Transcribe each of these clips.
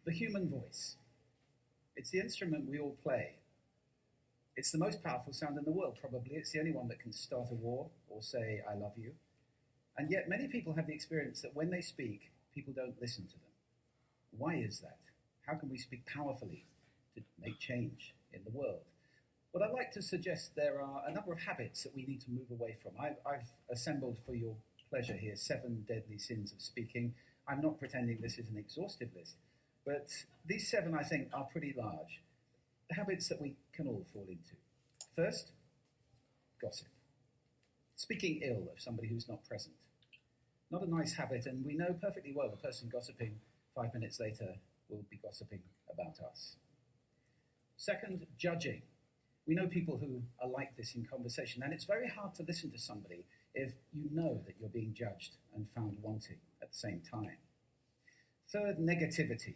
The human voice. It's the instrument we all play. It's the most powerful sound in the world, probably. It's the only one that can start a war or say, I love you. And yet many people have the experience that when they speak, people don't listen to them. Why is that? How can we speak powerfully to make change in the world? Well, I'd like to suggest there are a number of habits that we need to move away from. I've assembled for your pleasure here 7 deadly sins of speaking. I'm not pretending this is an exhaustive list, but these 7, I think, are pretty large. Habits that we can all fall into. First, gossip. Speaking ill of somebody who's not present. Not a nice habit, and we know perfectly well the person gossiping 5 minutes later will be gossiping about us. Second, judging. We know people who are like this in conversation, and it's very hard to listen to somebody if you know that you're being judged and found wanting at the same time. Third, negativity.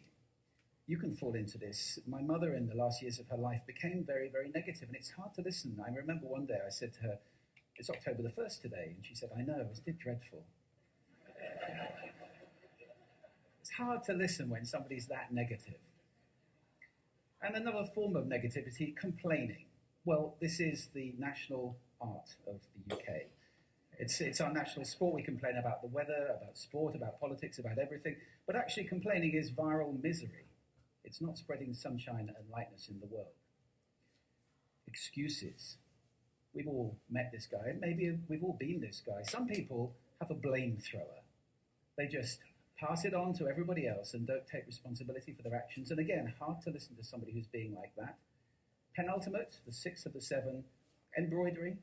You can fall into this. My mother, in the last years of her life, became very, very negative, and it's hard to listen. I remember one day I said to her, it's October the 1st today, and she said, I know, isn't it dreadful? It's hard to listen when somebody's that negative. And another form of negativity, complaining. Well, this is the national art of the UK. It's our national sport. We complain about the weather, about sport, about politics, about everything. But actually complaining is viral misery. It's not spreading sunshine and lightness in the world. Excuses. We've all met this guy. Maybe we've all been this guy. Some people have a blame thrower. They just pass it on to everybody else and don't take responsibility for their actions. And again, hard to listen to somebody who's being like that. Penultimate, the 6th of the 7, embroidery,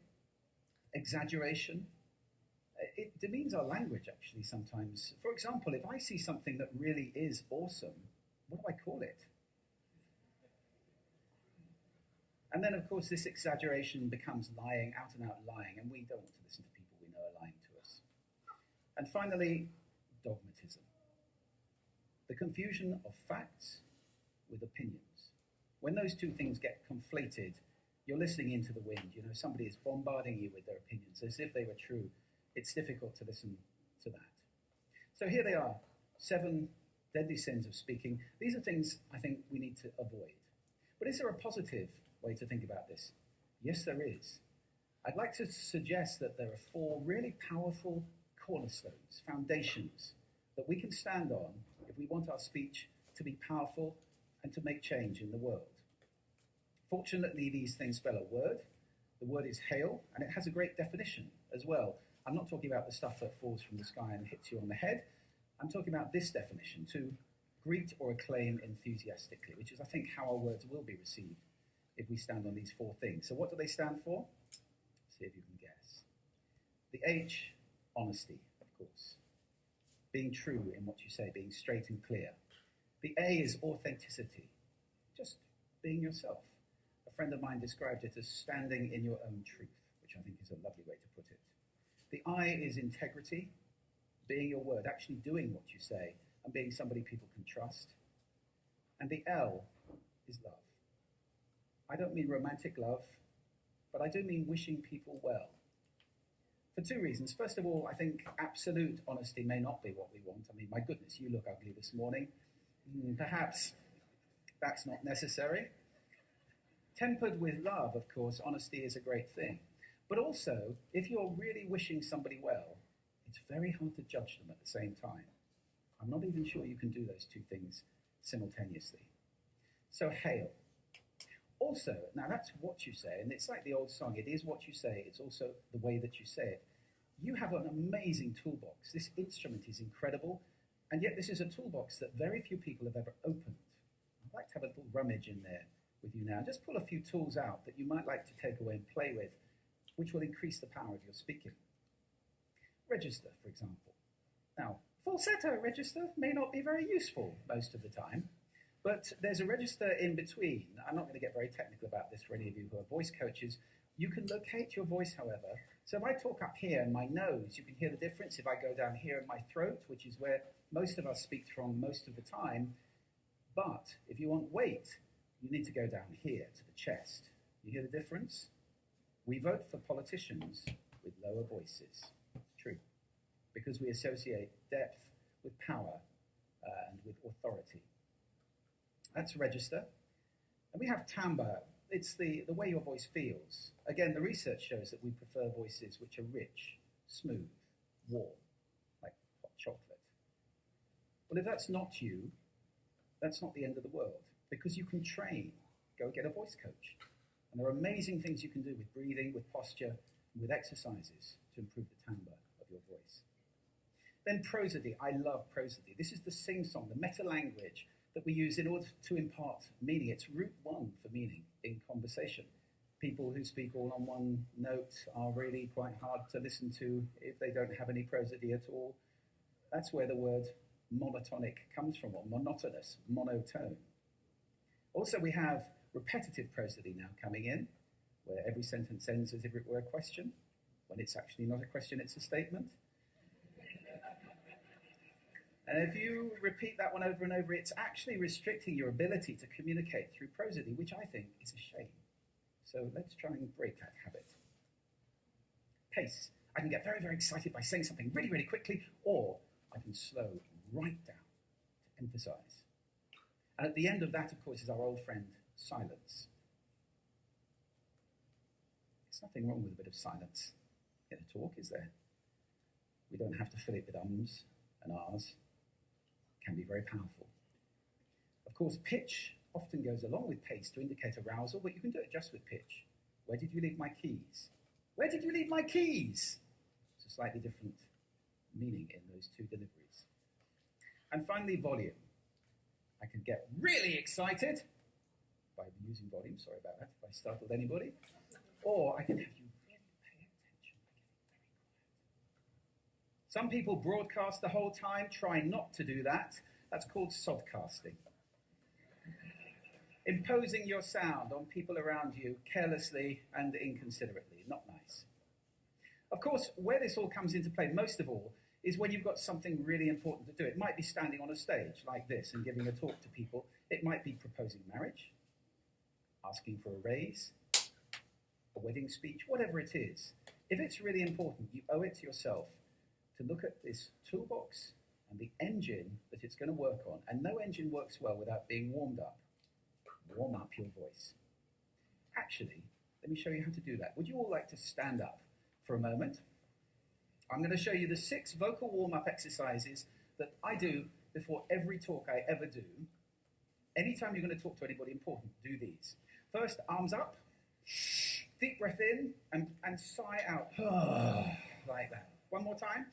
exaggeration. It demeans our language, actually, sometimes. For example, if I see something that really is awesome, what do I call it? And then, of course, this exaggeration becomes lying, out and out lying, and we don't want to listen to people we know are lying to us. And finally, dogmatism. The confusion of facts with opinions. When those two things get conflated, you're listening into the wind. You know, somebody is bombarding you with their opinions as if they were true. It's difficult to listen to that. So here they are, 7 deadly sins of speaking. These are things I think we need to avoid. But is there a positive way to think about this? Yes, there is. I'd like to suggest that there are 4 really powerful cornerstones, foundations, that we can stand on if we want our speech to be powerful and to make change in the world. Fortunately, these things spell a word. The word is hail, and it has a great definition as well. I'm not talking about the stuff that falls from the sky and hits you on the head. I'm talking about this definition, to greet or acclaim enthusiastically, which is, I think, how our words will be received if we stand on these 4 things. So what do they stand for? See if you can guess. The H, honesty, of course. Being true in what you say, being straight and clear. The A is authenticity, just being yourself. A friend of mine described it as standing in your own truth, which I think is a lovely way to put it. The I is integrity, being your word, actually doing what you say, and being somebody people can trust. And the L is love. I don't mean romantic love, but I do mean wishing people well. For 2 reasons. First of all, I think absolute honesty may not be what we want. I mean, my goodness, you look ugly this morning. Perhaps that's not necessary. Tempered with love, of course, honesty is a great thing. But also, if you're really wishing somebody well, it's very hard to judge them at the same time. I'm not even sure you can do those 2 things simultaneously. So hail. Also, now that's what you say, and it's like the old song, it is what you say, it's also the way that you say it. You have an amazing toolbox. This instrument is incredible, and yet this is a toolbox that very few people have ever opened. I'd like to have a little rummage in there with you now. Just pull a few tools out that you might like to take away and play with, which will increase the power of your speaking. Register, for example. Now, falsetto register may not be very useful most of the time, but there's a register in between. I'm not going to get very technical about this for any of you who are voice coaches. You can locate your voice, however. So if I talk up here in my nose, you can hear the difference. If I go down here in my throat, which is where most of us speak from most of the time. But if you want weight, you need to go down here to the chest. You hear the difference? We vote for politicians with lower voices. True. Because we associate depth with power and with authority. That's register. And we have timbre. It's the way your voice feels. Again, the research shows that we prefer voices which are rich, smooth, warm, like hot chocolate. Well, if that's not you, that's not the end of the world, because you can train. Go get a voice coach. And there are amazing things you can do with breathing, with posture, and with exercises to improve the timbre of your voice. Then prosody. I love prosody. This is the sing-song, the meta-language that we use in order to impart meaning. It's route one for meaning in conversation. People who speak all on one note are really quite hard to listen to if they don't have any prosody at all. That's where the word monotonic comes from, or monotonous, monotone. Also, we have repetitive prosody now coming in, where every sentence ends as if it were a question, when it's actually not a question, it's a statement. And if you repeat that one over and over, it's actually restricting your ability to communicate through prosody, which I think is a shame. So let's try and break that habit. Pace. I can get very, very excited by saying something really, really quickly, or I can slow right down to emphasize. And at the end of that, of course, is our old friend, silence. There's nothing wrong with a bit of silence in a talk, is there? We don't have to fill it with ums and ahs. Can be very powerful. Of course, pitch often goes along with pace to indicate arousal, but you can do it just with pitch. Where did you leave my keys? Where did you leave my keys? It's a slightly different meaning in those two deliveries. And finally, volume. I can get really excited by using volume, sorry about that, if I startled anybody. Or I can have you really pay attention by getting very quiet. Some people broadcast the whole time. Try not to do that. That's called sodcasting. Imposing your sound on people around you carelessly and inconsiderately. Not nice. Of course, where this all comes into play, most of all, is when you've got something really important to do. It might be standing on a stage like this and giving a talk to people. It might be proposing marriage, asking for a raise, a wedding speech, whatever it is. If it's really important, you owe it to yourself to look at this toolbox and the engine that it's going to work on. And no engine works well without being warmed up. Warm up your voice. Actually, let me show you how to do that. Would you all like to stand up for a moment? I'm going to show you the 6 vocal warm-up exercises that I do before every talk I ever do. Anytime you're going to talk to anybody important, do these. First, arms up, deep breath in, and sigh out, like that. One more time.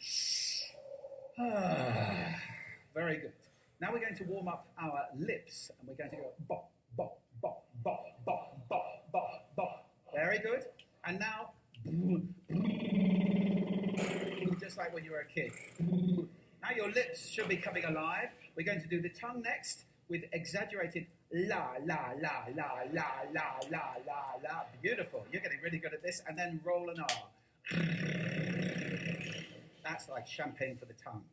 Very good. Now we're going to warm up our lips, and we're going to go bop, bop, bop, bop, bop, bop, bop, bop. Very good. And now, just like when you were a kid. Now your lips should be coming alive. We're going to do the tongue next with exaggerated la, la, la, la, la, la, la, la, la. Beautiful. You're getting really good at this. And then roll an R. That's like champagne for the tongue.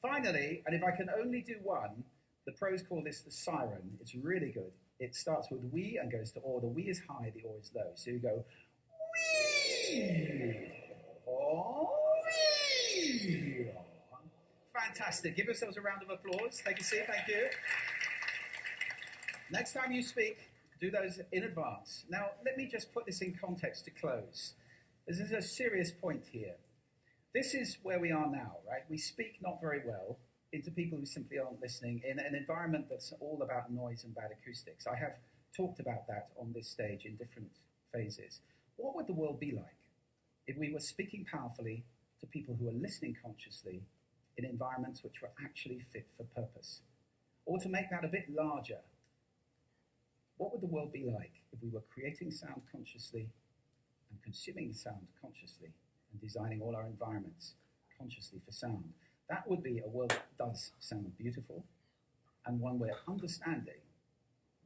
Finally, and if I can only do one, the pros call this the siren. It's really good. It starts with we and goes to or. The we is high, the or is low. So you go wee, or wee. Fantastic. Give yourselves a round of applause. Take a seat. Thank you. Next time you speak, do those in advance. Now, let me just put this in context to close. This is a serious point here. This is where we are now, right? We speak not very well into people who simply aren't listening in an environment that's all about noise and bad acoustics. I have talked about that on this stage in different phases. What would the world be like if we were speaking powerfully to people who are listening consciously in environments which were actually fit for purpose? Or to make that a bit larger, what would the world be like if we were creating sound consciously and consuming sound consciously and designing all our environments consciously for sound? That would be a world that does sound beautiful, and one where understanding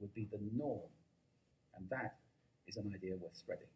would be the norm. And that is an idea worth spreading.